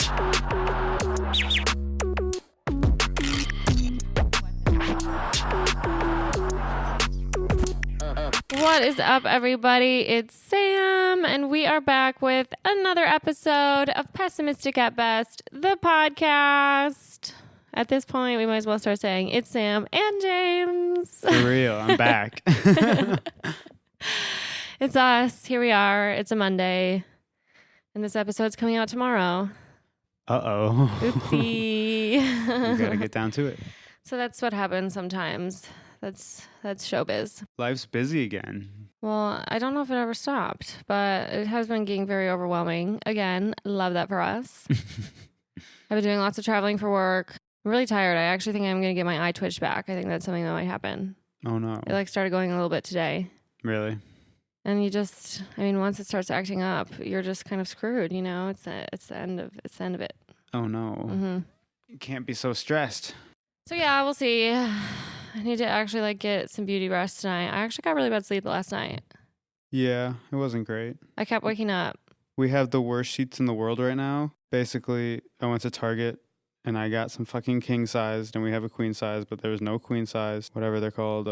What is up, everybody? It's Sam, and we are back with another episode of Pessimistic at Best, the podcast. At this point, we might as well start saying it's Sam and James. For real, I'm back. It's us. Here we are. It's a Monday, and this episode's coming out tomorrow. Uh-oh. Oopsie. You gotta get down to it. So that's what happens sometimes. That's showbiz. Life's busy again. Well, I don't know if it ever stopped, but it has been getting very overwhelming. Again, love that for us. I've been doing lots of traveling for work. I'm really tired. I actually think I'm going to get my eye twitch back. I think that's something that might happen. Oh, no. It started going a little bit today. Really? And once it starts acting up, you're just kind of screwed, you know? It's the end of it. Oh, no. Mm-hmm. You can't be so stressed. So, yeah, we'll see. I need to actually get some beauty rest tonight. I actually got really bad sleep last night. Yeah, it wasn't great. I kept waking up. We have the worst sheets in the world right now. Basically, I went to Target and I got some fucking king sized, and we have a queen size, but there was no queen size, whatever they're called,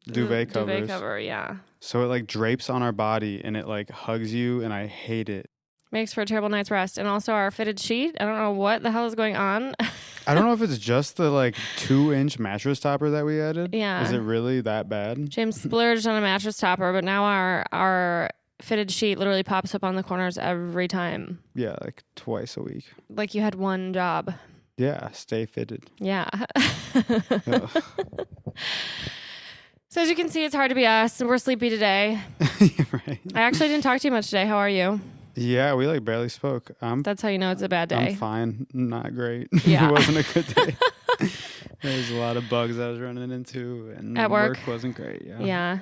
duvet covers. Duvet cover, yeah. So it drapes on our body and it hugs you, and I hate it. Makes for a terrible night's rest. And also our fitted sheet. I don't know what the hell is going on. I don't know if it's just the 2-inch mattress topper that we added. Yeah. Is it really that bad? James splurged on a mattress topper, but now our fitted sheet literally pops up on the corners every time. Yeah, twice a week. Like you had one job. Yeah, stay fitted. Yeah. So as you can see, it's hard to be us. We're sleepy today. Right. I actually didn't talk to you much today. How are you? Yeah, we barely spoke. That's how you know it's a bad day. I'm fine. Not great. Yeah. It wasn't a good day. There's a lot of bugs I was running into, and at work wasn't great. Yeah. Yeah.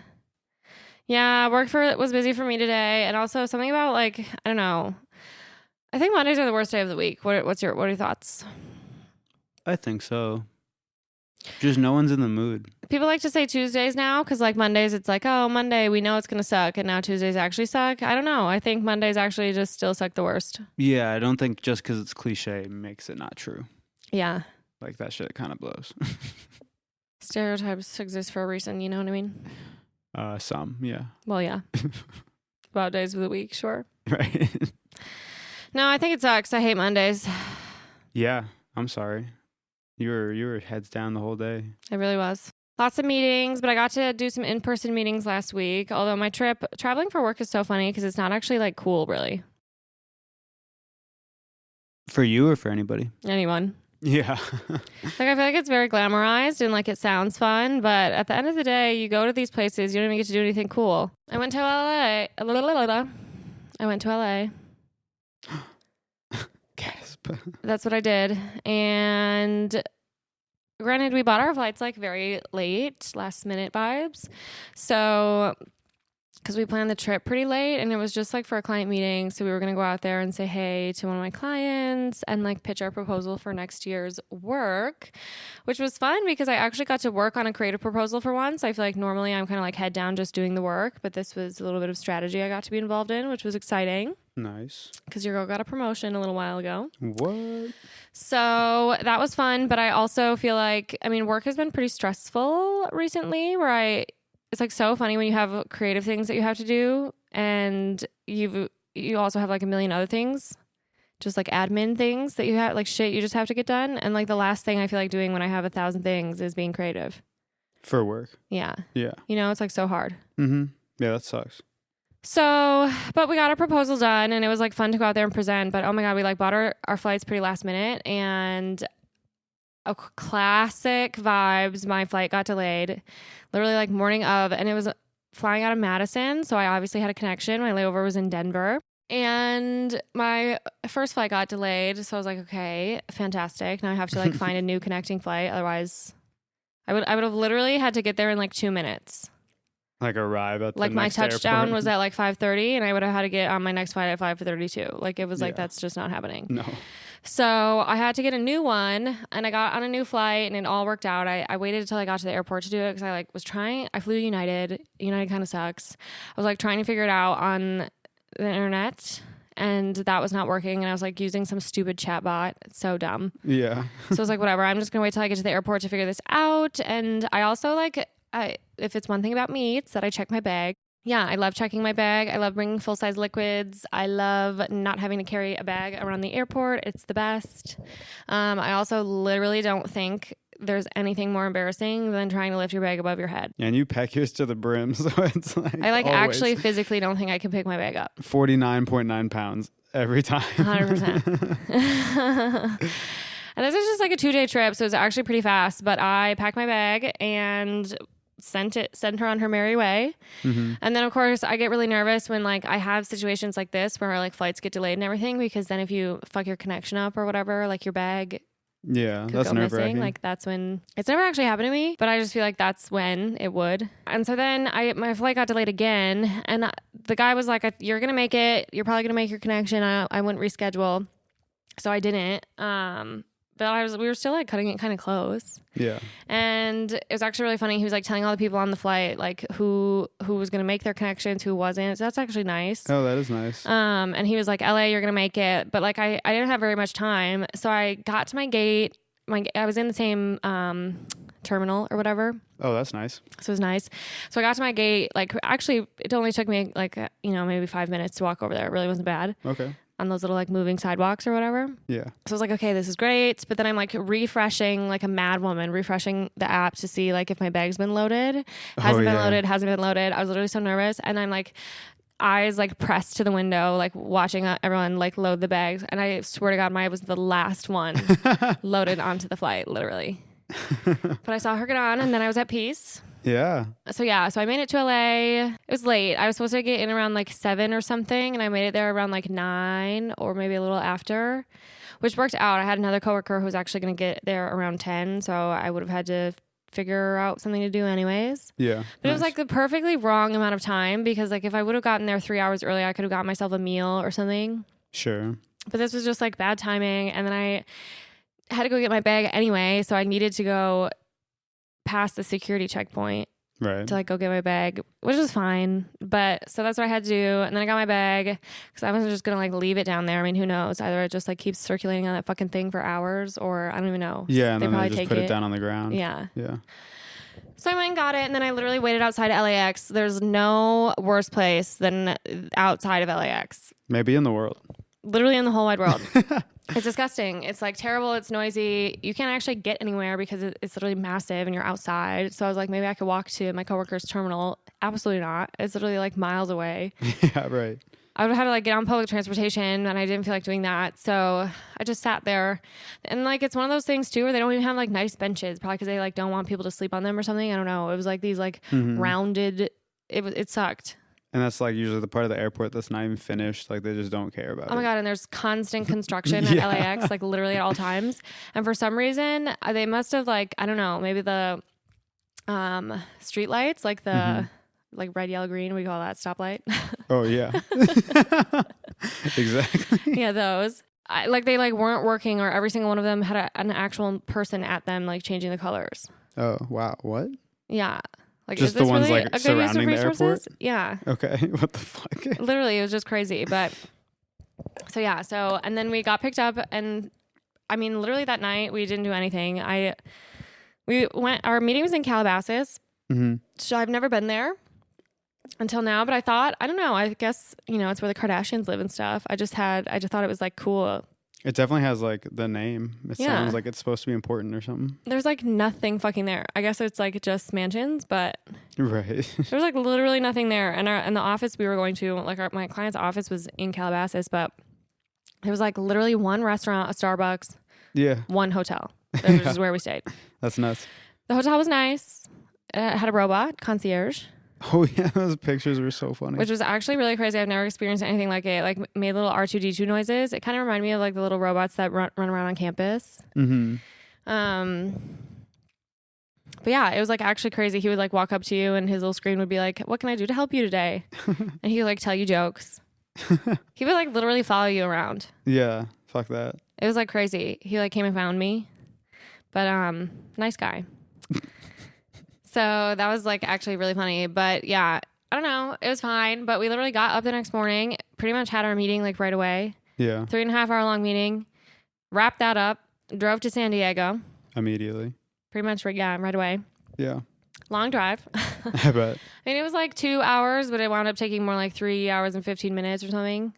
Yeah, work was busy for me today, and also something about I don't know. I think Mondays are the worst day of the week. What are your thoughts? I think so. Just no one's in the mood. People like to say Tuesdays now because Mondays it's oh, Monday, we know it's going to suck. And now Tuesdays actually suck. I don't know. I think Mondays actually just still suck the worst. Yeah, I don't think just because it's cliche makes it not true. Yeah. That shit kind of blows. Stereotypes exist for a reason. You know what I mean? Some, yeah. Well, yeah. About days of the week, sure. Right. No, I think it sucks. I hate Mondays. Yeah, I'm sorry. You were heads down the whole day. I really was. Lots of meetings, but I got to do some in-person meetings last week. Although my traveling for work is so funny because it's not actually cool, really. For you or for anybody? Anyone. Yeah. I feel like it's very glamorized and it sounds fun, but at the end of the day, you go to these places, you don't even get to do anything cool. I went to LA. Gasp. That's what I did. And granted, we bought our flights very late, last minute vibes. So, because we planned the trip pretty late and it was just for a client meeting. So we were going to go out there and say hey to one of my clients and pitch our proposal for next year's work, which was fun because I actually got to work on a creative proposal for once. I feel normally I'm kind of head down just doing the work, but this was a little bit of strategy I got to be involved in, which was exciting. Nice. Because your girl got a promotion a little while ago. What? So that was fun, but I also feel work has been pretty stressful recently it's so funny when you have creative things that you have to do and you also have a million other things, just admin things that you have, shit you just have to get done. And the last thing I feel doing when I have 1,000 things is being creative. For work? Yeah. Yeah. It's so hard. Mm-hmm. Yeah, that sucks. So, but we got our proposal done and it was fun to go out there and present. But oh my God, we bought our flights pretty last minute and a classic vibes. My flight got delayed literally morning of, and it was flying out of Madison. So I obviously had a connection. My layover was in Denver and my first flight got delayed. So I was okay, fantastic. Now I have to find a new connecting flight. Otherwise I would have literally had to get there in 2 minutes. Arrive at the my next touchdown airport. was at 5:30 and I would have had to get on my next flight at 5:32. It was that's just not happening. No. So I had to get a new one and I got on a new flight and it all worked out. I waited until I got to the airport to do it because I flew United. United kind of sucks. I was trying to figure it out on the internet and that was not working. And I was like using some stupid chat bot. It's so dumb. Yeah. So I was like, whatever, I'm just going to wait till I get to the airport to figure this out. And I also like, if it's one thing about me, it's that I check my bag. Yeah, I love checking my bag. I love bringing full-size liquids. I love not having to carry a bag around the airport. It's the best. I also literally don't think there's anything more embarrassing than trying to lift your bag above your head. And you pack yours to the brim, so it's like I like always actually physically don't think I can pick my bag up. 49.9 pounds every time. 100%. And this is just like a 2-day trip, so it's actually pretty fast. But I packed my bag and sent her on her merry way. Mm-hmm. And then of course I get really nervous when like I have situations like this where like flights get delayed and everything, because then if you fuck your connection up or whatever, like your bag Yeah, could that's go missing. nerve-wracking. Like that's when it's never actually happened to me, but I just feel like that's when it would. And so then my flight got delayed again, and the guy was like, "You're gonna make it. You're probably gonna make your connection. I wouldn't reschedule." So I didn't. But we were still like cutting it kind of close. Yeah. And it was actually really funny. He was like telling all the people on the flight like who was gonna make their connections, who wasn't. So that's actually nice. Oh, that is nice. And he was like, LA, you're gonna make it. But like I didn't have very much time. So I got to my gate. I was in the same terminal or whatever. Oh, that's nice. So it was nice. So I got to my gate. Like actually it only took me like maybe 5 minutes to walk over there. It really wasn't bad. Okay. On those little like moving sidewalks or whatever. Yeah. So I was like, okay, this is great. But then I'm like refreshing like a mad woman, refreshing the app to see like if my bag's been loaded. Hasn't been loaded. I was literally so nervous. And I'm like eyes like pressed to the window, like watching everyone like load the bags. And I swear to God, I was the last one loaded onto the flight, literally. But I saw her get on and then I was at peace. Yeah. So I made it to LA. It was late. I was supposed to get in around like 7 or something, and I made it there around like 9 or maybe a little after, which worked out. I had another coworker who was actually going to get there around 10, so I would have had to figure out something to do anyways. Yeah. But it was like the perfectly wrong amount of time, because like if I would have gotten there 3 hours early, I could have got myself a meal or something. Sure. But this was just like bad timing, and then I had to go get my bag anyway, so I needed to go past the security checkpoint Right. to like go get my bag, which was fine. But so that's what I had to do. And then I got my bag because I wasn't just going to like leave it down there. I mean, who knows? Either it just like keeps circulating on that fucking thing for hours, or I don't even know. Yeah. And they then probably they just take put it down on the ground. Yeah. Yeah. So I went and got it. And then I literally waited outside of LAX. There's no worse place than outside of LAX. Maybe in the world. Literally in the whole wide world. It's disgusting. It's like terrible. It's noisy. You can't actually get anywhere because it's literally massive and you're outside. So I was like, maybe I could walk to my coworker's terminal. Absolutely not. It's literally like miles away. Yeah, right. I would have to like get on public transportation, and I didn't feel like doing that. So I just sat there, and like it's one of those things too where they don't even have like nice benches, probably because they like don't want people to sleep on them or something. I don't know. It was like these like rounded. It sucked. And that's like usually the part of the airport that's not even finished. Like they just don't care about it. Oh my God. And there's constant construction at LAX, like literally at all times. And for some reason they must have like, I don't know, maybe the street lights, like the like red, yellow, green, we call that stoplight. Oh yeah. Exactly. Yeah, those. Like they like weren't working, or every single one of them had an actual person at them like changing the colors. Oh wow. What? Yeah. Like, Just is this the ones really like a good use of surrounding the airport? resources? Yeah. Okay. What the fuck? Literally, it was just crazy. But so yeah, and then we got picked up, and I mean, literally that night we didn't do anything. Our meeting was in Calabasas. So I've never been there until now, but I thought, I don't know, I guess, it's where the Kardashians live and stuff. I just thought it was like cool. It definitely has like the name. It Yeah. sounds like it's supposed to be important or something. There's like nothing fucking there. I guess it's like just mansions, but Right. there's like literally nothing there. And the office we were going to, like my client's office was in Calabasas, but there was like literally one restaurant, a Starbucks, Yeah. one hotel. Which is where we stayed. That's nuts. The hotel was nice. It had a robot, concierge. Oh yeah, those pictures were so funny. Which was actually really crazy. I've never experienced anything like it. Like made little R2D2 noises. It kind of reminded me of like the little robots that run around on campus. Mm-hmm. But yeah, it was like actually crazy. He would like walk up to you and his little screen would be like, "What can I do to help you today?" And he would like tell you jokes. He would like literally follow you around. Yeah, fuck that. It was like crazy. He like came and found me. But nice guy. So that was like actually really funny. But yeah, I don't know. It was fine, but we literally got up the next morning, pretty much had our meeting like right away. Yeah. 3.5 hour long meeting, wrapped that up, drove to San Diego. Immediately. Pretty much, right away. Yeah. Long drive. I bet. I mean, it was like 2 hours, but it wound up taking more like 3 hours and 15 minutes or something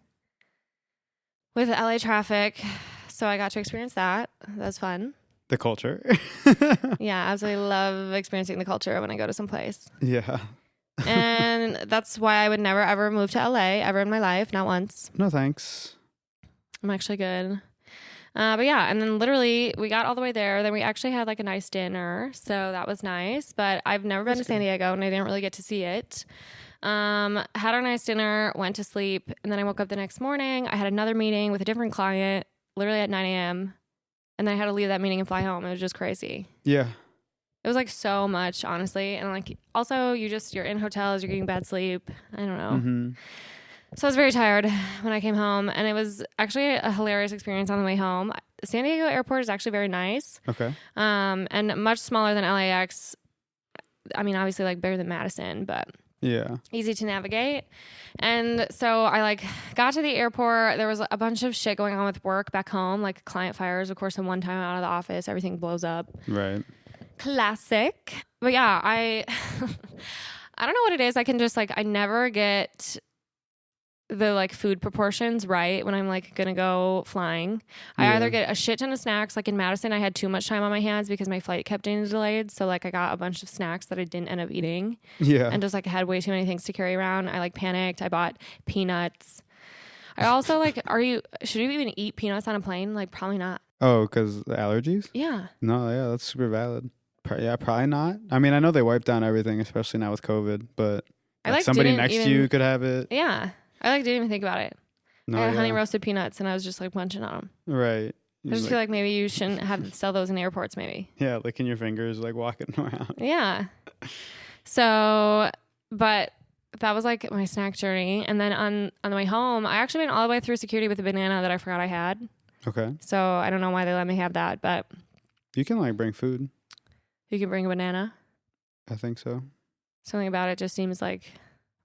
with LA traffic. So I got to experience that. That was fun. The culture. Yeah, I absolutely love experiencing the culture when I go to some place. Yeah. And that's why I would never, ever move to LA ever in my life. Not once. No thanks. I'm actually good. But yeah, and then literally we got all the way there. Then we actually had like a nice dinner. So that was nice. But I've never been to San Diego and I didn't really get to see it. Had our nice dinner, went to sleep. And then I woke up the next morning. I had another meeting with a different client literally at 9 a.m. And then I had to leave that meeting and fly home. It was just crazy. Yeah. It was like so much, honestly. And like also you're in hotels, you're getting bad sleep. I don't know. Mm-hmm. So I was very tired when I came home, and it was actually a hilarious experience on the way home. San Diego airport is actually very nice. Okay. And much smaller than LAX. I mean, obviously like bigger than Madison, but Yeah. easy to navigate. And so I like got to the airport. There was a bunch of shit going on with work back home, like client fires, of course, and one time out of the office, everything blows up. Right. Classic. But yeah, I I don't know what it is. I can just like I never get the like food proportions right when I'm like gonna go flying. I Yeah. either get a shit ton of snacks. Like in Madison, I had too much time on my hands because my flight kept getting delayed. So like I got a bunch of snacks that I didn't end up eating, Yeah. and just like I had way too many things to carry around. I like panicked. I bought peanuts. I also like, should you even eat peanuts on a plane? Like probably not. Oh, because the allergies? Yeah. No, yeah, that's super valid. Yeah, probably not. I mean, I know they wipe down everything, especially now with COVID, but I like like somebody didn't next to even- you could have it. Yeah. I like didn't even think about it. No, I had yeah. honey roasted peanuts and I was just like munching on them. Right. I just feel like maybe you shouldn't sell those in airports maybe. Yeah, licking your fingers, like walking around. Yeah. So, but that was like my snack journey. And then on the way home, I actually went all the way through security with a banana that I forgot I had. Okay. So I don't know why they let me have that, but You can like bring food. you can bring a banana. I think so. Something about it just seems like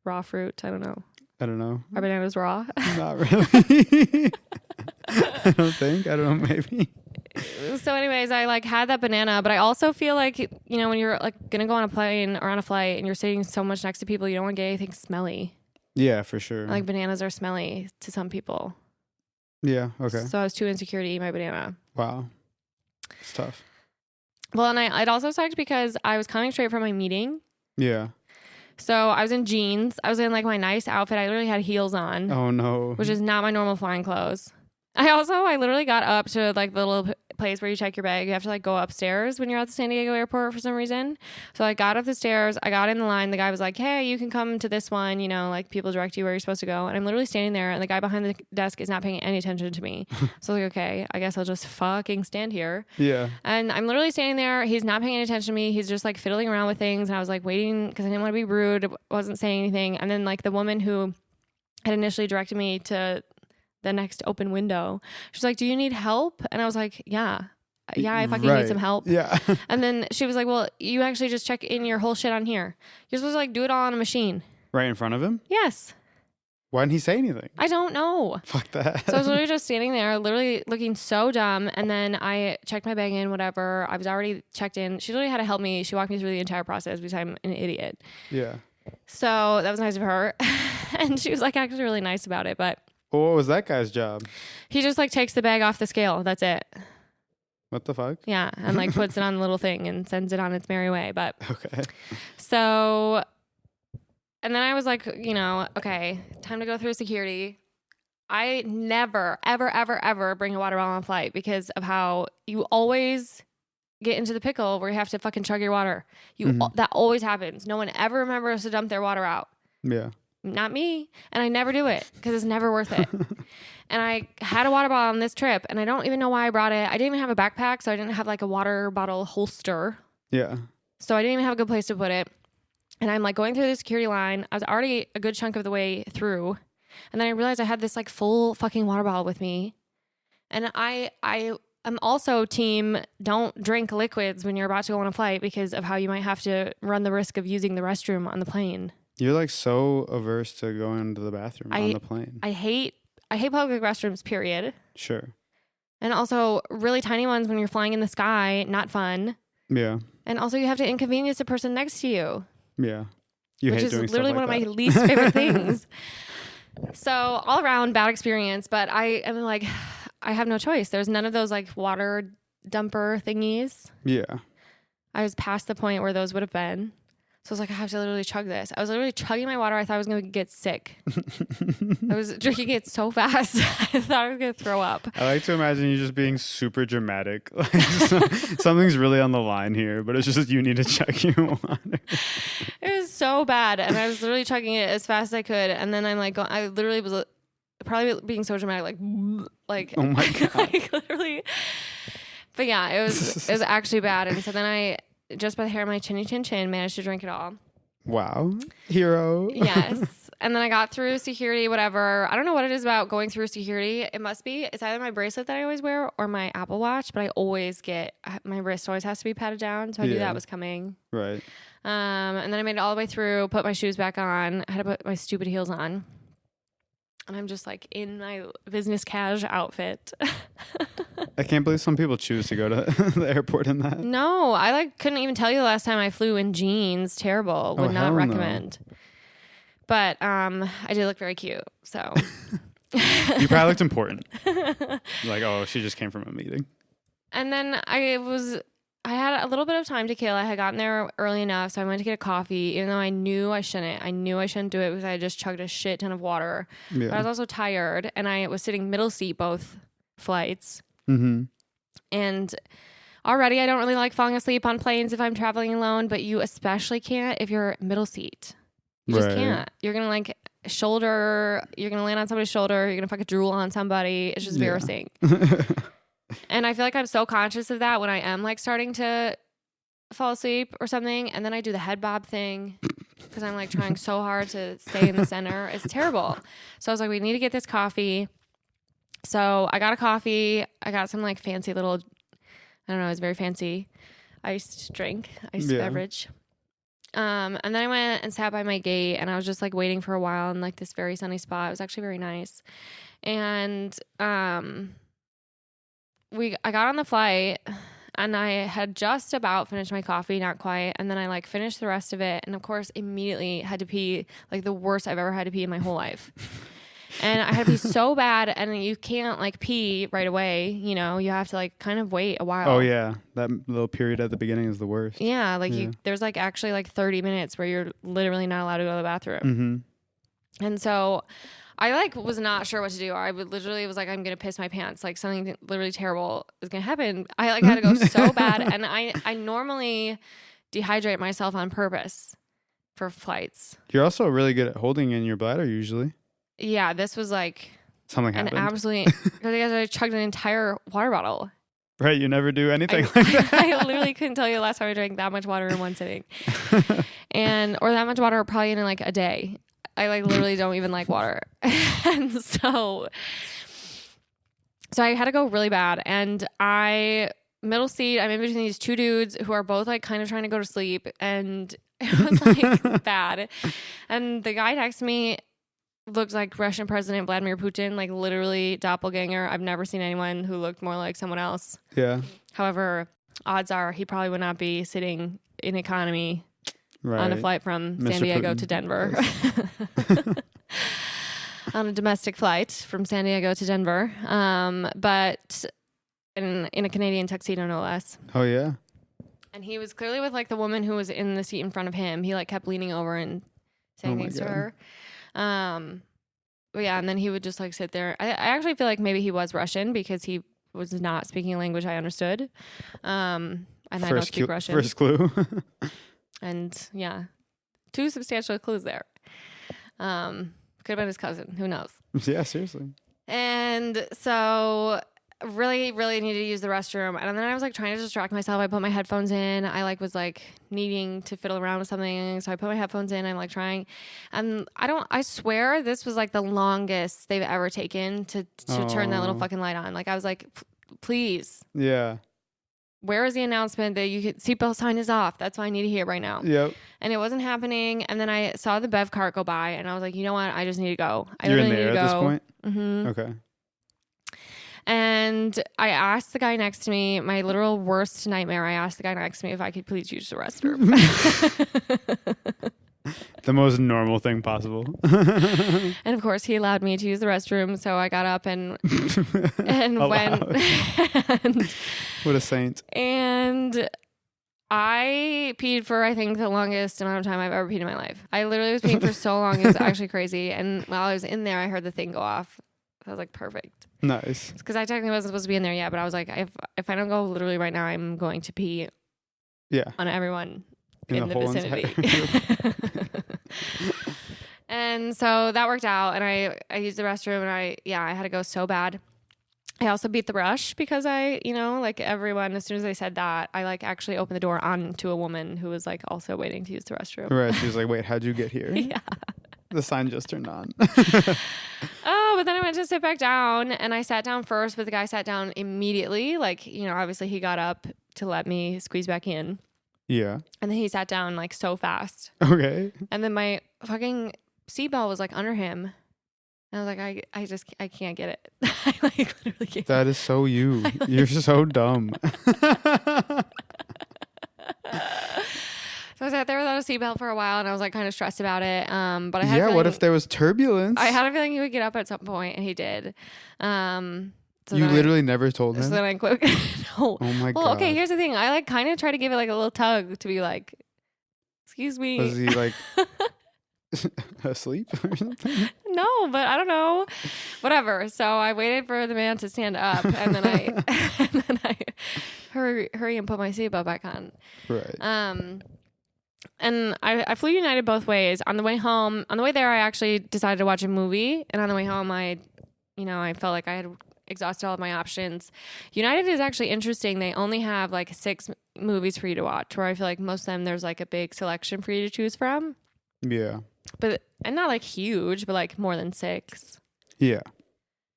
raw fruit. I don't know. I don't know. Are bananas raw? Not really. I don't think. I don't know. Maybe. So anyways, I like had that banana, but I also feel like, you know, when you're like going to go on a plane or on a flight and you're sitting so much next to people, you don't want to get anything smelly. Yeah, for sure. Like bananas are smelly to some people. Yeah. Okay. So I was too insecure to eat my banana. Wow. It's tough. Well, and I'd also sucked because I was coming straight from my meeting. Yeah. So I was in jeans. I was in like my nice outfit. I literally had heels on, Oh no. which is not my normal flying clothes. I literally got up to like the little place where you check your bag. You have to like go upstairs when you're at the San Diego airport for some reason. So I got up the stairs. I got in the line. The guy was like, hey, you can come to this one. You know, like people direct you where you're supposed to go. And I'm literally standing there and the guy behind the desk is not paying any attention to me. So I was like, okay, I guess I'll just fucking stand here. Yeah. And I'm literally standing there. He's not paying any attention to me. He's just like fiddling around with things. And I was like waiting because I didn't want to be rude. Wasn't saying anything. And then like the woman who had initially directed me to the next open window, she's like, do you need help? And I was like, yeah, I fucking need some help. Yeah. And then she was like, well, you actually just check in your whole shit on here. You're supposed to like do it all on a machine. Right in front of him? Yes. Why didn't he say anything? I don't know. Fuck that. So I was literally just standing there, literally looking so dumb. And then I checked my bag in, whatever. I was already checked in. She literally had to help me. She walked me through the entire process because I'm an idiot. Yeah. So that was nice of her. And she was like actually really nice about it. But Well, what was that guy's job? he just like takes the bag off the scale. That's it. What the fuck? Yeah. And like puts it on the little thing and sends it on its merry way. But Okay. so, and then I was like, you know, okay, time to go through security. I never, ever, ever, ever bring a water bottle on flight because of how you always get into the pickle where you have to fucking chug your water. That always happens. No one ever remembers to dump their water out. Yeah. Not me. And I never do it because it's never worth it. And I had a water bottle on this trip and I don't even know why I brought it. I didn't even have a backpack, so I didn't have like a water bottle holster. Yeah. So I didn't even have a good place to put it. And I'm like going through the security line. I was already a good chunk of the way through. And then I realized I had this like full fucking water bottle with me. And I am also team don't drink liquids when you're about to go on a flight because of how you might have to run the risk of using the restroom on the plane. You're like so averse to going to the bathroom on the plane. I hate public restrooms, period. Sure. And also really tiny ones when you're flying in the sky, not fun. Yeah. And also you have to inconvenience the person next to you. Yeah. Which is literally one of my least favorite things. So all around bad experience, but I am like, I have no choice. There's none of those like water dumper thingies. Yeah. I was past the point where those would have been. So I was like, I have to literally chug this. I was literally chugging my water. I thought I was going to get sick. I was drinking it so fast. I thought I was going to throw up. I like to imagine you just being super dramatic. Like something's really on the line here, but it's just you need to chug your water. It was so bad. And I was literally chugging it as fast as I could. And then I'm like, I literally was probably being so dramatic, like oh my God. like literally. But yeah, it was actually bad. And so then I, just by the hair of my chinny chin chin, managed to drink it all. Wow. Hero. Yes. And then I got through security, whatever. I don't know what it is about going through security. It must be. It's either my bracelet that I always wear or my Apple Watch, but I always get, my wrist always has to be patted down. So I knew that was coming. Right. And then I made it all the way through, put my shoes back on. I had to put my stupid heels on. And I'm just like in my business cash outfit. I can't believe some people choose to go to the airport in that. No, I like couldn't even tell you the last time I flew in jeans. Terrible. Would not recommend. No. But I did look very cute. So you probably looked important. Like, oh, she just came from a meeting. And then I had a little bit of time to kill. I had gotten there early enough, so I went to get a coffee, even though I knew I shouldn't. I knew I shouldn't do it because I had just chugged a shit ton of water. Yeah. But I was also tired, and I was sitting middle seat both flights. Mm-hmm. And already I don't really like falling asleep on planes if I'm traveling alone, but you especially can't if you're middle seat. You just can't. You're going to like you're going to land on somebody's shoulder, you're going to fucking drool on somebody. It's just embarrassing. And I feel like I'm so conscious of that when I am like starting to fall asleep or something. And then I do the head bob thing because I'm like trying so hard to stay in the center. It's terrible. So I was like, we need to get this coffee. So I got a coffee. I got some like fancy little, I don't know, it's very fancy iced beverage. And then I went and sat by my gate and I was just like waiting for a while in like this very sunny spot. It was actually very nice. And, I got on the flight and I had just about finished my coffee, not quite. And then I like finished the rest of it. And of course, immediately had to pee, like the worst I've ever had to pee in my whole life. And I had to pee so bad. And you can't like pee right away. You know, you have to like kind of wait a while. Oh yeah. That little period at the beginning is the worst. Yeah. Like there's like actually like 30 minutes where you're literally not allowed to go to the bathroom. Mm-hmm. And so I like was not sure what to do. I would literally was like, I'm gonna piss my pants. Like something literally terrible is gonna happen. I like had to go so bad, and I normally dehydrate myself on purpose for flights. You're also really good at holding in your bladder usually. Yeah, this was like something happened. Absolutely, because I chugged an entire water bottle. Right, you never do anything like that. I literally couldn't tell you the last time I drank that much water in one sitting, or that much water probably in like a day. I like literally don't even like water. And so I had to go really bad. And middle seat, I'm in between these two dudes who are both like kind of trying to go to sleep. And it was like bad. And the guy next to me looked like Russian President Vladimir Putin, like literally doppelganger. I've never seen anyone who looked more like someone else. Yeah. However, odds are he probably would not be sitting in economy. Right. On a flight from San Diego to Denver. On a domestic flight from San Diego to Denver. But in a Canadian tuxedo, no less. Oh, yeah. And he was clearly with like the woman who was in the seat in front of him. He like kept leaning over and saying things to her. But yeah, and then he would just like sit there. I actually feel like maybe he was Russian because he was not speaking a language I understood. And I don't speak Russian. First clue. And yeah, 2 substantial clues there. Could have been his cousin. Who knows? Yeah, seriously. And so really, really needed to use the restroom. And then I was like trying to distract myself. I put my headphones in. I like was like needing to fiddle around with something. So I put my headphones in. I'm like trying. And I swear this was like the longest they've ever taken to turn that little fucking light on. Like I was like, please. Yeah. where is the announcement that you could seatbelt sign is off? That's what I need to hear right now. Yep. And it wasn't happening. And then I saw the Bev cart go by, and I was like, you know what? I just need to go. You're in there at this point? Mm-hmm. Okay. And I asked the guy next to me, my literal worst nightmare, I asked the guy next to me if I could please use the restroom. The most normal thing possible. And of course, he allowed me to use the restroom. So I got up and went. And, what a saint. And I peed for, I think, the longest amount of time I've ever peed in my life. I literally was peeing for so long. It was actually crazy. And while I was in there, I heard the thing go off. I was like, perfect. Nice. Because I technically wasn't supposed to be in there yet. But I was like, if I don't go literally right now, I'm going to pee on everyone in the vicinity. And so that worked out, and I used the restroom, and I had to go so bad. I also beat the rush because I, like everyone, as soon as they said that, I like actually opened the door onto a woman who was like also waiting to use the restroom. Right. She was like, wait, how'd you get here? Yeah. The sign just turned on. Oh, but then I went to sit back down, and I sat down first, but the guy sat down immediately. Like, obviously he got up to let me squeeze back in. Yeah. And then he sat down like so fast. Okay. And then my fucking seatbelt was like under him. And I was like, I can't get it. I like literally can't. That is so you. You're so dumb. So I sat there without a seatbelt for a while, and I was like kind of stressed about it. But I had what if there was turbulence? I had a feeling he would get up at some point, and he did. So you literally never told him? So then I quit. No. Oh my God. Well, okay, here's the thing. I like kind of try to give it like a little tug to be like, excuse me. Was he like asleep or something? No, but I don't know. Whatever. So I waited for the man to stand up, and then I hurry and put my seatbelt back on. Right. And I flew United both ways. On the way home, on the way there, I actually decided to watch a movie, and on the way home, I felt like I had exhausted all of my options. United is actually interesting. They only have like 6 movies for you to watch, where I feel like most of them there's like a big selection for you to choose from. Yeah. And not like huge, but like more than 6. Yeah.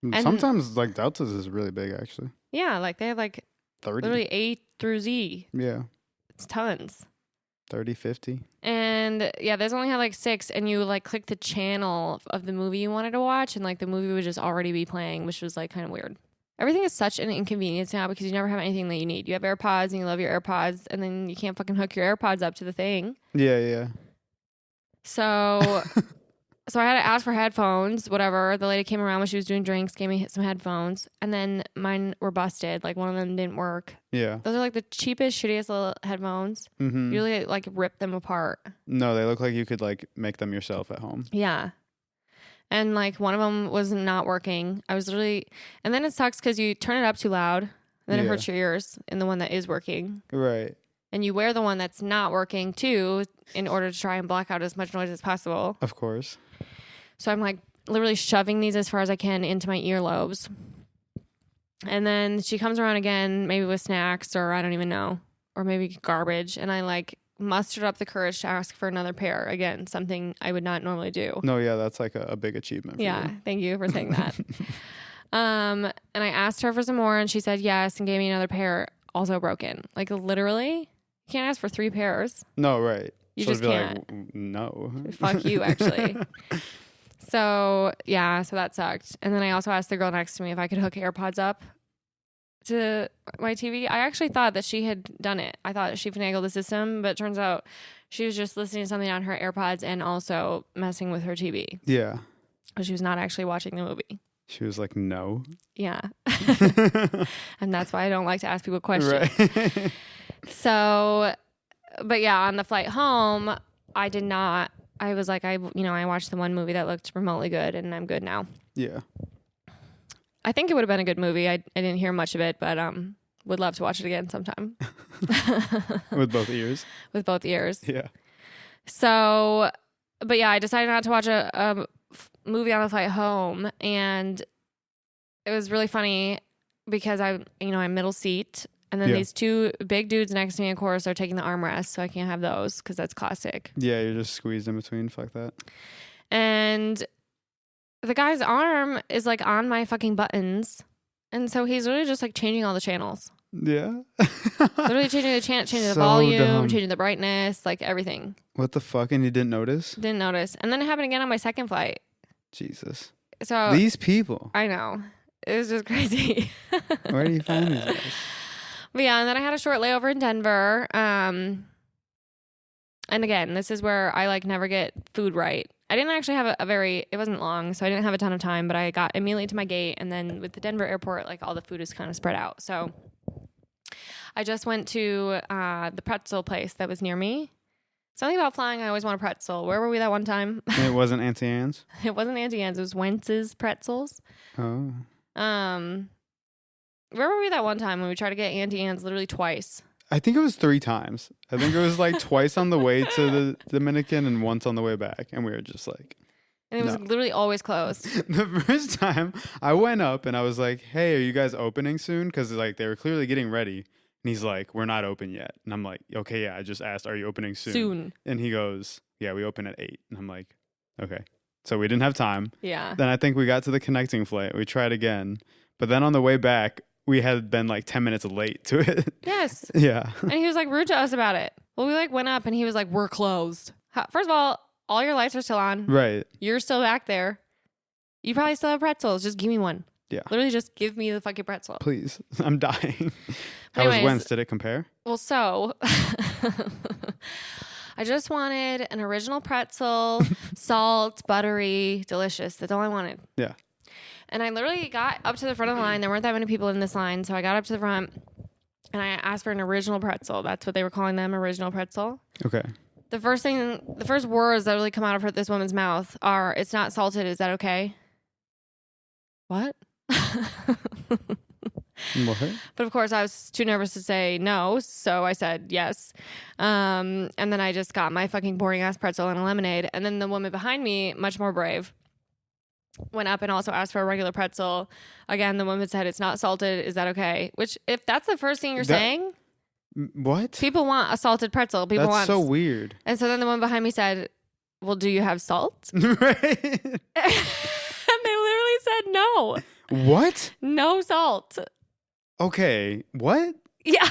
And sometimes like Delta's is really big actually. Yeah, like they have like 30. literally A through Z. Yeah. It's tons. 30, 50. And yeah, there's only have like 6, and you like click the channel of the movie you wanted to watch, and like the movie would just already be playing, which was like kind of weird. Everything is such an inconvenience now because you never have anything that you need. You have AirPods and you love your AirPods, and then you can't fucking hook your AirPods up to the thing. Yeah. So I had to ask for headphones, whatever. The lady came around when she was doing drinks, gave me some headphones, and then mine were busted. Like one of them didn't work. Yeah. Those are like the cheapest, shittiest little headphones. Mm-hmm. You really like rip them apart. No, they look like you could like make them yourself at home. Yeah. And like one of them was not working. I was literally, and then it sucks because you turn it up too loud, and then it hurts your ears in the one that is working. Right. And you wear the one that's not working too in order to try and block out as much noise as possible. Of course. So I'm like literally shoving these as far as I can into my earlobes. And then she comes around again, maybe with snacks or I don't even know, or maybe garbage. And I like mustered up the courage to ask for another pair. Again, something I would not normally do. No, yeah, that's like a big achievement. Yeah, thank you for saying that. And I asked her for some more, and she said yes and gave me another pair, also broken. Like literally, you can't ask for 3 pairs. No, right. You just can't. Like, no. Fuck you, actually. So that sucked. And then I also asked the girl next to me if I could hook AirPods up to my TV. I actually thought that she had done it. I thought she finagled the system, but it turns out she was just listening to something on her AirPods and also messing with her TV. Yeah. But she was not actually watching the movie. She was like, no. Yeah. And that's why I don't like to ask people questions. Right. So, but yeah, on the flight home, I did not. I was like, I watched the one movie that looked remotely good, and I'm good now. Yeah. I think it would have been a good movie. I didn't hear much of it, but would love to watch it again sometime. With both ears? With both ears. Yeah. So, but yeah, I decided not to watch a movie on the flight home, and it was really funny because I'm middle seat. And then these 2 big dudes next to me, of course, are taking the armrests, so I can't have those because that's classic. Yeah, you're just squeezed in between. Fuck that. And the guy's arm is like on my fucking buttons. And so he's really just like changing all the channels. Yeah. Literally changing the chant, changing the So volume, dumb. changing the brightness, like everything. What the fuck? And you didn't notice? Didn't notice. And then it happened again on my second flight. Jesus. So These people. I know. It was just crazy. Where do you find these guys? But yeah, and then I had a short layover in Denver. And again, this is where I like never get food right. I didn't actually have it wasn't long, so I didn't have a ton of time, but I got immediately to my gate. And then with the Denver airport, like all the food is kind of spread out. So I just went to the pretzel place that was near me. Something about flying, I always want a pretzel. Where were we that one time? It wasn't Auntie Anne's? It wasn't Auntie Anne's. It was Wentz's Pretzels. Oh. Where were we that one time when we tried to get Auntie Anne's literally twice? I think it was 3 times. I think it was like twice on the way to the Dominican and once on the way back. And we were just like... And it was literally always closed. The first time I went up and I was like, hey, are you guys opening soon? Because like they were clearly getting ready. And he's like, we're not open yet. And I'm like, okay, yeah, I just asked, are you opening soon? Soon. And he goes, yeah, we open at 8. And I'm like, okay. So we didn't have time. Yeah. Then I think we got to the connecting flight. We tried again. But then on the way back, we had been like 10 minutes late to it. Yes. Yeah. And he was like rude to us about it. Well, we like went up and he was like, we're closed. First of all your lights are still on. Right. You're still back there. You probably still have pretzels. Just give me one. Yeah. Literally just give me the fucking pretzel. Please. I'm dying. How was Anyways, Wentz? Did it compare? Well, so I just wanted an original pretzel, salt, buttery, delicious. That's all I wanted. Yeah. And I literally got up to the front of the line. There weren't that many people in this line. So I got up to the front and I asked for an original pretzel. That's what they were calling them, original pretzel. Okay. The first words that really come out of this woman's mouth are, it's not salted. Is that okay? What? What? But of course I was too nervous to say no. So I said yes. And then I just got my fucking boring ass pretzel and a lemonade. And then the woman behind me, much more brave, went up and also asked for a regular pretzel. Again, the woman said, it's not salted. Is that okay? Which, if that's the first thing you're saying, what? people want a salted pretzel. People That's want so weird. And so then the one behind me said, well, do you have salt? Right. And they literally said no. What? No salt. Okay. What? Yeah.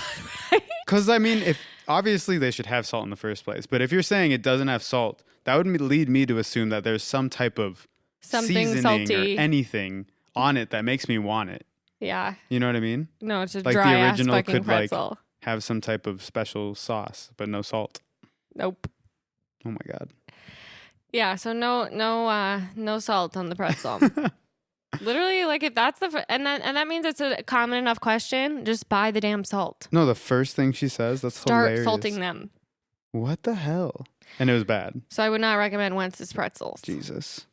Because I mean, if obviously they should have salt in the first place, but if you're saying it doesn't have salt, that would lead me to assume that there's some type of Something seasoning salty or anything on it that makes me want it. Yeah. You know what I mean? No, it's a Like dry the ass original fucking could pretzel. like have some type of special sauce, but no salt. Nope. Oh my God. Yeah, so no salt on the pretzel. Literally, like if that's and that means it's a common enough question. Just buy the damn salt. No, the first thing she says, that's Start hilarious. salting them. What the hell? And it was bad. So I would not recommend Wentz's pretzels. Jesus.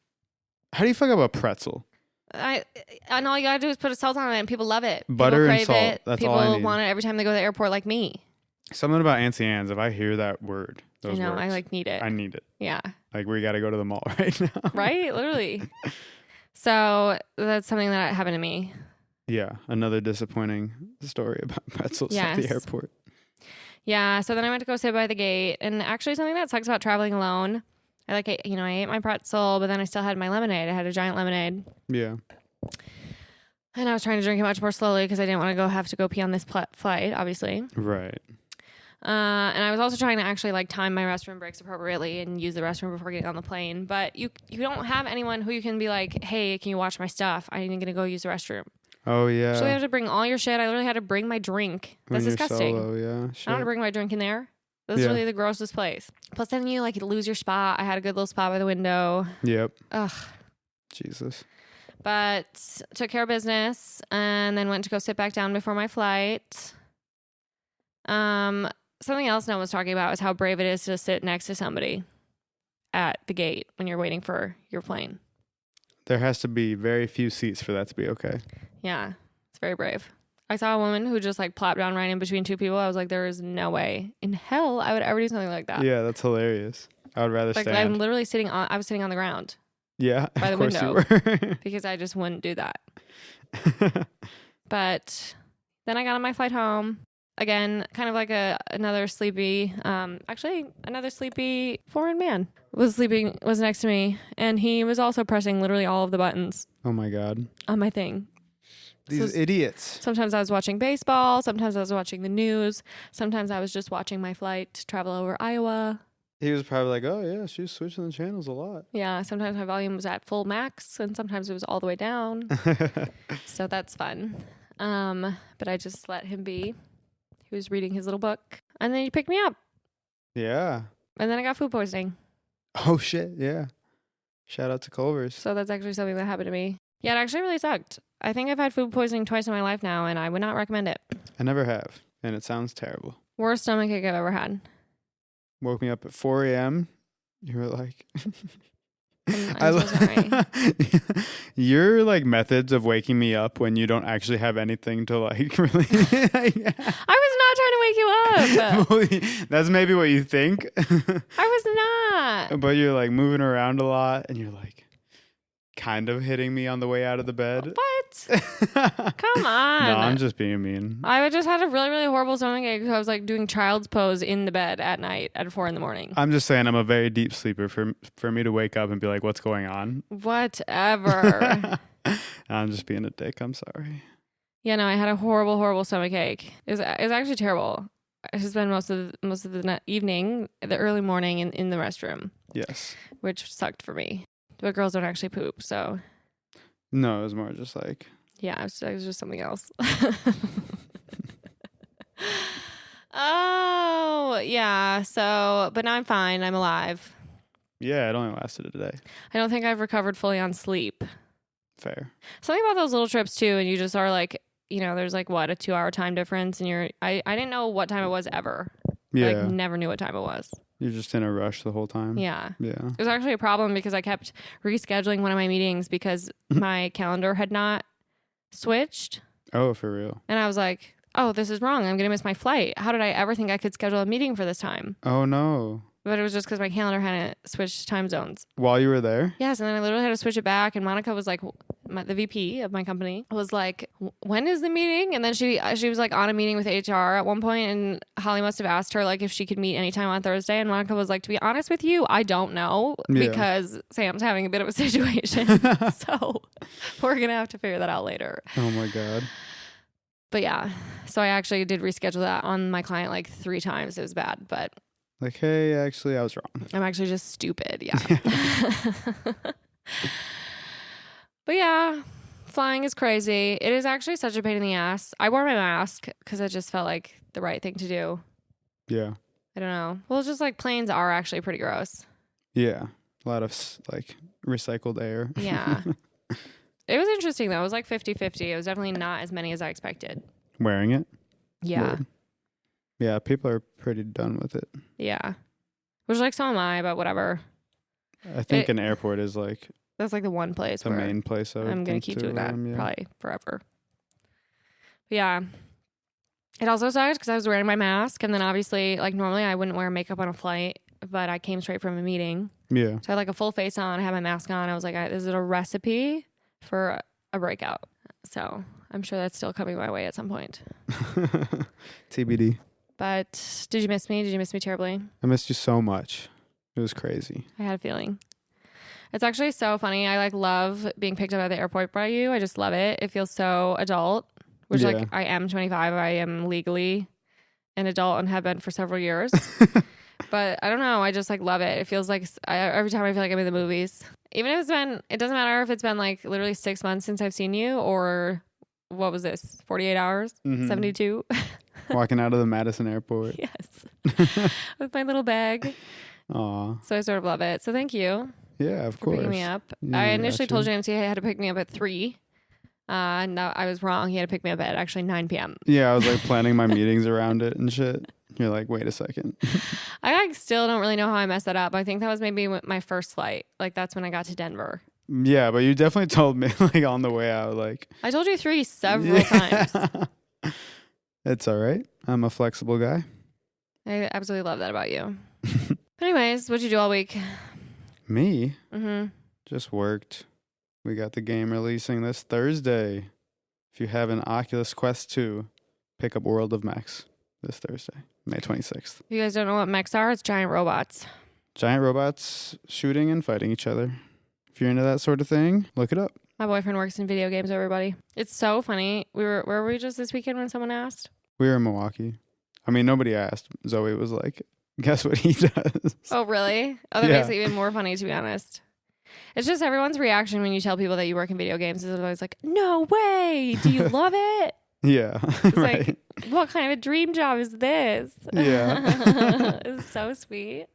How do you fuck up a pretzel? And all you gotta do is put a salt on it, and people love it. Butter people and crave salt. It. That's people all I need. want it every time they go to the airport, like me. Something about Auntie Anne's. If I hear that word, those I know. words, I like need it. I need it. Yeah. Like we got to go to the mall right now. Right. Literally. So that's something that happened to me. Yeah, another disappointing story about pretzels at the Yes. airport. Yeah. So then I went to go sit by the gate, and actually something that sucks about traveling alone. I ate my pretzel, but then I still had my lemonade. I had a giant lemonade. Yeah. And I was trying to drink it much more slowly because I didn't want to have to go pee on this flight, obviously. Right. And I was also trying to actually like time my restroom breaks appropriately and use the restroom before getting on the plane. But you don't have anyone who you can be like, hey, can you watch my stuff? I'm going to go use the restroom. Oh, yeah. So you have to bring all your shit. I literally had to bring my drink. That's When you're disgusting. Solo, yeah. I don't Shit. want to bring my drink in there. That's Yeah. really the grossest place. Plus then you like lose your spot. I had a good little spot by the window. Yep. Ugh. Jesus. But took care of business and then went to go sit back down before my flight. Something else no one was talking about is how brave it is to sit next to somebody at the gate when you're waiting for your plane. There has to be very few seats for that to be okay. Yeah, it's very brave. I saw a woman who just like plopped down right in between two people. I was like, there is no way in hell I would ever do something like that. Yeah, that's hilarious. I would rather Like stand. I'm literally I was sitting on the ground Yeah, by the of course window. you were. because I just wouldn't do that. But then I got on my flight home. Again, kind of like another sleepy foreign man was next to me, and he was also pressing literally all of the buttons Oh my God. on my thing. These idiots. Sometimes I was watching baseball. Sometimes I was watching the news. Sometimes I was just watching my flight to travel over Iowa. He was probably like, oh, yeah, she was switching the channels a lot. Yeah, sometimes my volume was at full max, and sometimes it was all the way down. So that's fun. But I just let him be. He was reading his little book. And then he picked me up. Yeah. And then I got food poisoning. Oh, shit. Yeah. Shout out to Culver's. So that's actually something that happened to me. Yeah, it actually really sucked. I think I've had food poisoning twice in my life now, and I would not recommend it. I never have, and it sounds terrible. Worst stomachache I've ever had. Woke me up at 4 a.m. You were like... I'm so sorry. Your like methods of waking me up when you don't actually have anything to like really... I was not trying to wake you up. That's maybe what you think. I was not. But you're like moving around a lot, and you're like kind of hitting me on the way out of the bed. What? Come on. No, I'm just being mean. I just had a really, really horrible stomachache. So I was like doing child's pose in the bed at night at 4 a.m. I'm just saying I'm a very deep sleeper. For me to wake up and be like, what's going on? Whatever. I'm just being a dick. I'm sorry. Yeah, no, I had a horrible, horrible stomachache. It was actually terrible. I just spent most of the evening, the early morning in the restroom. Yes. Which sucked for me. But girls don't actually poop, so. No, it was more just like. Yeah, it was just something else. Oh, yeah. So, but now I'm fine. I'm alive. Yeah, it only lasted a day. I don't think I've recovered fully on sleep. Fair. Something about those little trips too, and you just are like, you know, there's like what, a 2-hour time difference, and I didn't know what time it was ever. Yeah. Like never knew what time it was. You're just in a rush the whole time. Yeah. Yeah. It was actually a problem because I kept rescheduling one of my meetings because my calendar had not switched. Oh, for real? And I was like, oh, this is wrong. I'm going to miss my flight. How did I ever think I could schedule a meeting for this time? Oh, no. But it was just because my calendar hadn't switched time zones. While you were there? Yes, and then I literally had to switch it back. And Monica was like, the VP of my company was like, when is the meeting? And then she was like on a meeting with HR at one point, and Holly must have asked her like if she could meet anytime on Thursday. And Monica was like, to be honest with you, I don't know because Sam's having a bit of a situation. So we're going to have to figure that out later. Oh my God. But yeah, so I actually did reschedule that on my client like 3 times. It was bad, but. Like, hey, actually, I was wrong. I'm actually just stupid. Yeah. But yeah, flying is crazy. It is actually such a pain in the ass. I wore my mask because it just felt like the right thing to do. Yeah. I don't know. Well, it's just like planes are actually pretty gross. Yeah. A lot of like recycled air. Yeah. It was interesting though. It was like 50-50. It was definitely not as many as I expected. Wearing it? Yeah. Weird. Yeah, people are pretty done with it. Yeah. Which like so am I, but whatever. I think an airport is like that's like the one place the where main place I'm gonna keep doing that probably forever. But yeah. It also sucked because I was wearing my mask, and then obviously like normally I wouldn't wear makeup on a flight, but I came straight from a meeting. Yeah. So I had like a full face on, I had my mask on. I was like, this is a recipe for a breakout. So I'm sure that's still coming my way at some point. TBD. But did you miss me? Did you miss me terribly? I missed you so much. It was crazy. I had a feeling. It's actually so funny. I like love being picked up at the airport by you. I just love it. It feels so adult, which like I am 25. I am legally an adult and have been for several years. But I don't know. I just like love it. It feels like every time I feel like I'm in the movies. Even if it doesn't matter if it's been like literally 6 months since I've seen you, or what was this? 48 hours? 72? Walking out of the Madison airport. Yes. With my little bag. Aw. So I sort of love it. So thank you. Yeah, of course. Picking me up. Yeah, I initially told James he had to pick me up at 3. And I was wrong. He had to pick me up at actually 9 p.m. Yeah, I was like planning my meetings around it and shit. You're like, wait a second. I like still don't really know how I messed that up. I think that was maybe my first flight. Like that's when I got to Denver. Yeah, but you definitely told me like on the way out. Like I told you 3 several times. It's all right. I'm a flexible guy. I absolutely love that about you. Anyways, what'd you do all week? Me? Mm-hmm. Just worked. We got the game releasing this Thursday. If you have an Oculus Quest 2, pick up World of Mechs this Thursday, May 26th. If you guys don't know what mechs are, it's giant robots. Giant robots shooting and fighting each other. If you're into that sort of thing, look it up. My boyfriend works in video games, everybody. It's so funny. Where were we just this weekend when someone asked? We were in Milwaukee. I mean, nobody asked. Zoe was like, guess what he does? Oh, really? Oh, that Yeah. makes it even more funny, to be honest. It's just everyone's reaction when you tell people that you work in video games is always like, no way. Do you love it? Yeah. It's right. like, what kind of a dream job is this? Yeah. It's so sweet.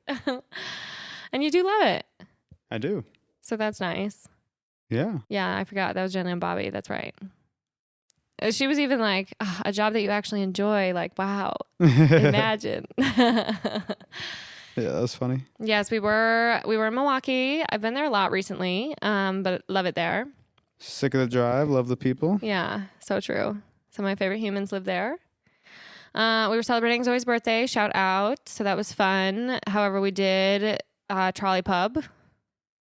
And you do love it. I do. So that's nice. Yeah. Yeah, I forgot. That was Jenna and Bobby. That's right. She was even like, a job that you actually enjoy. Like, wow. Imagine. Yeah, that's funny. Yes, we were in Milwaukee. I've been there a lot recently, but love it there. Sick of the drive. Love the people. Yeah, so true. Some of my favorite humans live there. We were celebrating Zoe's birthday. Shout out. So that was fun. However, we did Trolley Pub,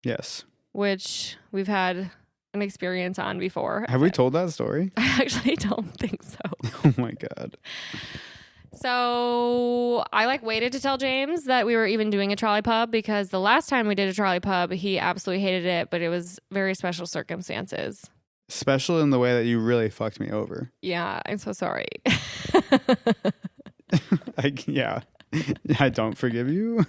Yes. which we've had an experience on before. Have we told that story? I actually don't think so. Oh my God. So I waited to tell James that we were even doing a trolley pub because the last time we did a trolley pub, he absolutely hated it, but it was very special circumstances. Special in the way that you really fucked me over. Yeah, I'm so sorry. Yeah. I don't forgive you.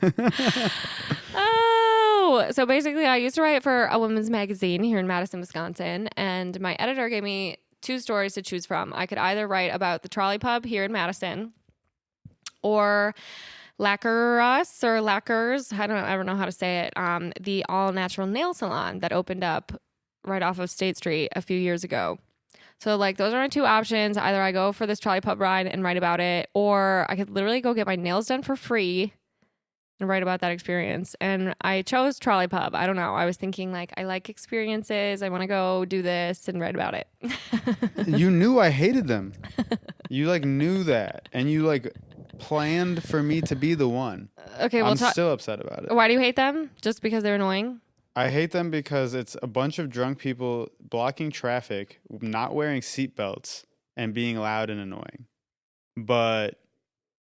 Oh, so basically I used to write for a women's magazine here in Madison, Wisconsin, and my editor gave me 2 stories to choose from. I could either write about the trolley pub here in Madison or Lacquerus or Lacquers, I don't ever know how to say it, the all-natural nail salon that opened up right off of State Street a few years ago. So those are my 2 options. Either I go for this trolley pub ride and write about it, or I could literally go get my nails done for free and write about that experience. And I chose trolley pub. I don't know. I was thinking I like experiences. I want to go do this and write about it. You knew I hated them. You knew that. And you planned for me to be the one. Okay, well, I'm still upset about it. Why do you hate them? Just because they're annoying? I hate them because it's a bunch of drunk people blocking traffic, not wearing seatbelts, and being loud and annoying. But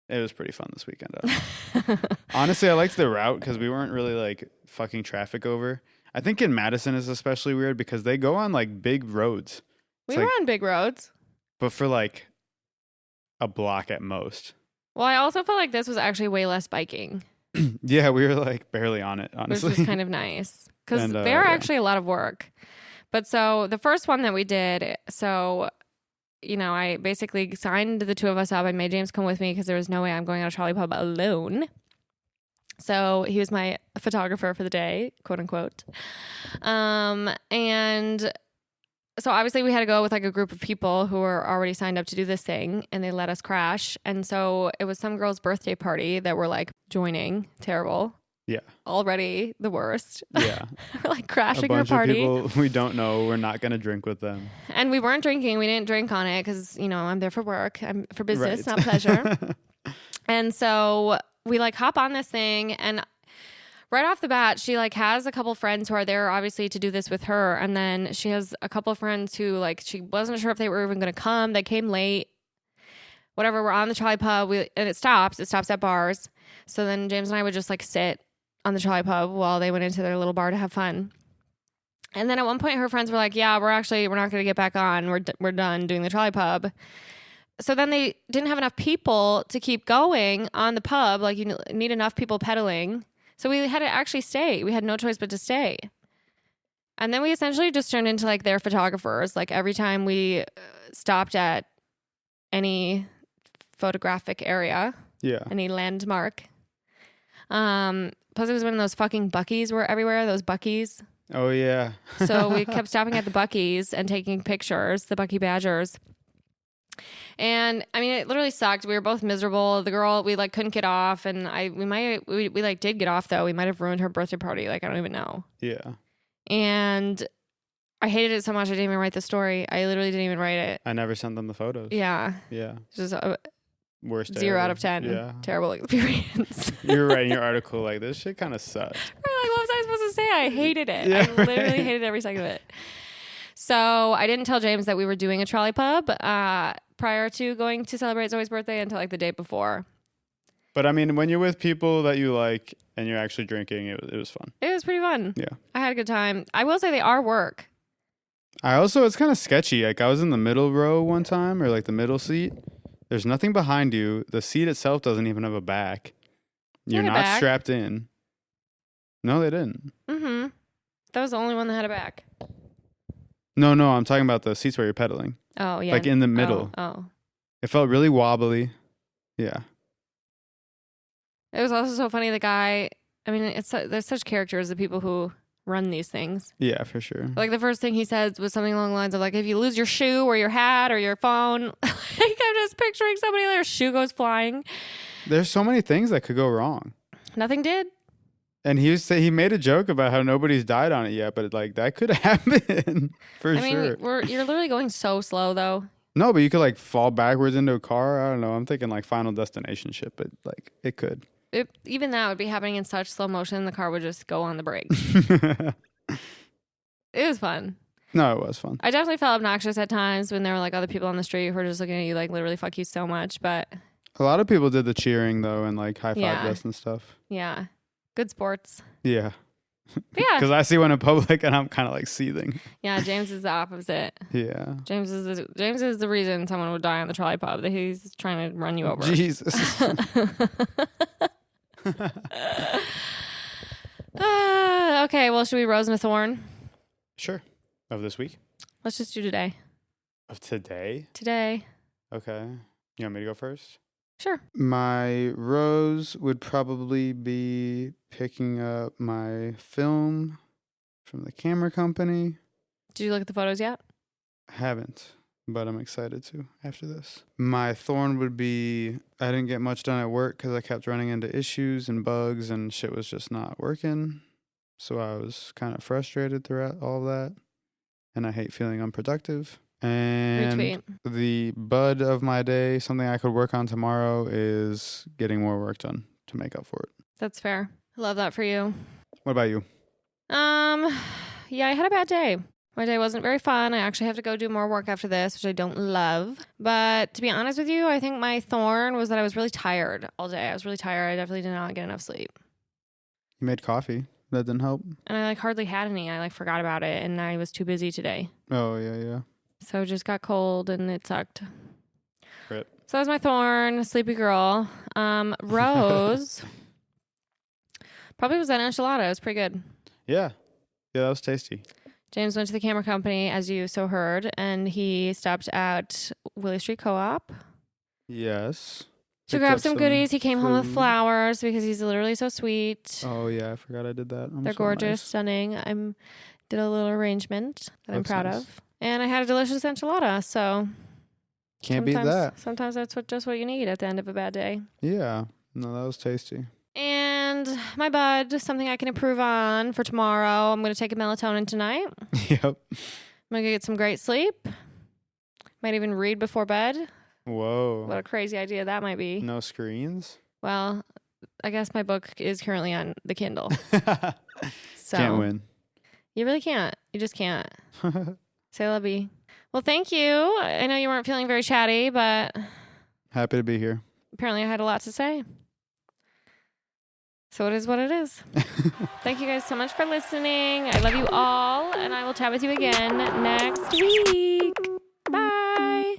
it was pretty fun this weekend. Honestly, I liked the route because we weren't really fucking traffic over. I think in Madison is especially weird because they go on big roads. We were on big roads. But for a block at most. Well, I also felt like this was actually way less biking. Yeah, we were barely on it, honestly. Which was kind of nice. Because they are yeah. actually a lot of work. But so the first one that we did, I basically signed the 2 of us up. I made James come with me because there was no way I'm going on a trolley pub alone. So he was my photographer for the day, quote unquote. And so obviously we had to go with a group of people who were already signed up to do this thing, and they let us crash. And so it was some girl's birthday party that we're joining. Terrible. Yeah. Already the worst. Yeah. We're crashing her a bunch party. of people we don't know. We're not going to drink with them. And we weren't drinking. We didn't drink on it because, I'm there for work. I'm for business, Right. not pleasure. And so we hop on this thing, and right off the bat, she has a couple friends who are there obviously to do this with her. And then she has a couple friends who she wasn't sure if they were even going to come. They came late. Whatever. We're on the trolley pub and it stops at bars. So then James and I would just sit on the trolley pub while they went into their little bar to have fun. And then at one point her friends were yeah, we're not going to get back on. We're done doing the trolley pub. So then they didn't have enough people to keep going on the pub. You need enough people pedaling. So we had to actually stay. We had no choice but to stay. And then we essentially just turned into their photographers. Every time we stopped at any photographic area, Yeah. any landmark. Plus it was when those fucking Buc-ee's were everywhere, those Buc-ee's. Oh, yeah. So we kept stopping at the Buc-ee's and taking pictures, the Buc-ee Badgers. And I mean, it literally sucked. We were both miserable. The girl, we couldn't get off, and we did get off though. We might have ruined her birthday party. I don't even know. Yeah. And I hated it so much I didn't even write the story. I literally didn't even write it. I never sent them the photos. Yeah. Yeah. Just a Worst day 0 ever. out of 10. Yeah. Terrible experience. You were writing your article this shit kind of sucked. What was I supposed to say? I hated it. Yeah, I literally hated every second of it. So I didn't tell James that we were doing a trolley pub prior to going to celebrate Zoe's birthday until the day before. But I mean, when you're with people that you like and you're actually drinking, it was fun. It was pretty fun. Yeah. I had a good time. I will say they are work. It's kind of sketchy. Like I was in the middle row one time, or like the middle seat. There's nothing behind you. The seat itself doesn't even have a back. You're not back. strapped in. No, they didn't. Mm-hmm. That was the only one that had a back. No, I'm talking about the seats where you're pedaling. Oh, yeah. Like in the middle. Oh. It felt really wobbly. Yeah. It was also so funny. The guy, I mean, there's such characters, the people who run these things. Yeah, for sure. Like the first thing he said was something along the lines of like, if you lose your shoe or your hat or your phone, like I'm just picturing somebody, their shoe goes flying. There's so many things that could go wrong. Nothing did. And he made a joke about how nobody's died on it yet, but like that could happen for sure. You're literally going so slow though. No, but you could like fall backwards into a car. I don't know. I'm thinking like Final Destination shit, but like it could. Even that would be happening in such slow motion, the car would just go on the brake. It was fun. No, it was fun. I definitely felt obnoxious at times when there were like other people on the street who were just looking at you like literally fuck you so much. But a lot of people did the cheering though and like high five us and stuff. Yeah. Good sports. Yeah. Yeah. Because I see one in public and I'm kind of like seething. Yeah, James is the opposite. Yeah. James is the reason someone would die on the trolley pub. That he's trying to run you over. Jesus. Okay, well, should we rose and a thorn? Sure. Of this week? Let's just do today. Of today? Today. Okay. You want me to go first? Sure. My rose would probably be picking up my film from the camera company. Did you look at the photos yet? Haven't, but I'm excited to after this. My thorn would be I didn't get much done at work because I kept running into issues and bugs and shit was just not working. So I was kind of frustrated throughout all that. And I hate feeling unproductive. And Retweet. The bud of my day, something I could work on tomorrow, is getting more work done to make up for it. That's fair. I love that for you. What about you? Yeah, I had a bad day. My day wasn't very fun. I actually have to go do more work after this, which I don't love. But to be honest with you, I think my thorn was that I was really tired all day. I was really tired. I definitely did not get enough sleep. You made coffee. That didn't help? And I hardly had any. I forgot about it, and I was too busy today. Oh, yeah. So it just got cold, and it sucked. Rip. So that was my thorn, sleepy girl. Rose probably was that enchilada. It was pretty good. Yeah, that was tasty. James went to the camera company, as you so heard, and he stopped at Willie Street Co-op. Yes. To grab some goodies. He came home with flowers because he's literally so sweet. Oh, yeah. I forgot I did that. They're so gorgeous, stunning. I did a little arrangement that I'm proud of. And I had a delicious enchilada, so... Can't beat that. Sometimes that's just what you need at the end of a bad day. Yeah. No, that was tasty. And my bud, something I can improve on for tomorrow. I'm going to take a melatonin tonight. Yep. I'm going to get some great sleep. Might even read before bed. Whoa. What a crazy idea that might be. No screens? Well, I guess my book is currently on the Kindle. So can't win. You really can't. You just can't. Say la vie. Well, thank you. I know you weren't feeling very chatty, but... Happy to be here. Apparently I had a lot to say. So it is what it is. Thank you guys so much for listening. I love you all, and I will chat with you again next week. Bye.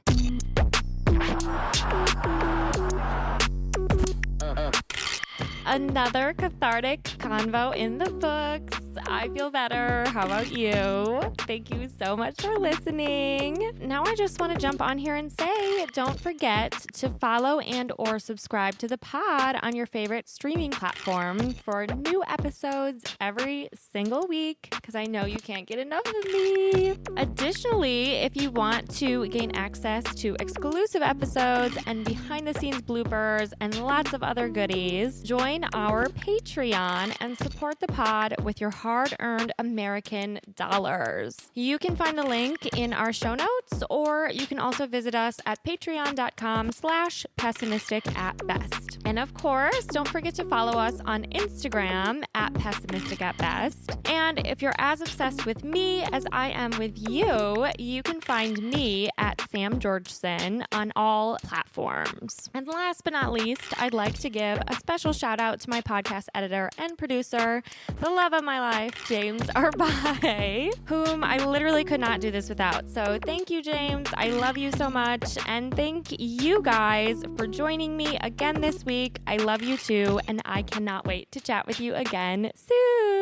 Another cathartic convo in the books. I feel better. How about you? Thank you so much for listening. Now I just want to jump on here and say, don't forget to follow and or subscribe to the pod on your favorite streaming platform for new episodes every single week, because I know you can't get enough of me. Additionally, if you want to gain access to exclusive episodes and behind the scenes bloopers and lots of other goodies, join our Patreon and support the pod with your hard-earned American dollars. You can find the link in our show notes, or you can also visit us at patreon.com/pessimistic@best. And of course, don't forget to follow us on Instagram at pessimistic@best. And if you're as obsessed with me as I am with you, you can find me at Sam Georgeson on all platforms. And last but not least, I'd like to give a special shout out to my podcast editor and producer, the love of my life, James Arbai, whom I literally could not do this without. So thank you, James. I love you so much. And thank you guys for joining me again this week. I love you too. And I cannot wait to chat with you again soon.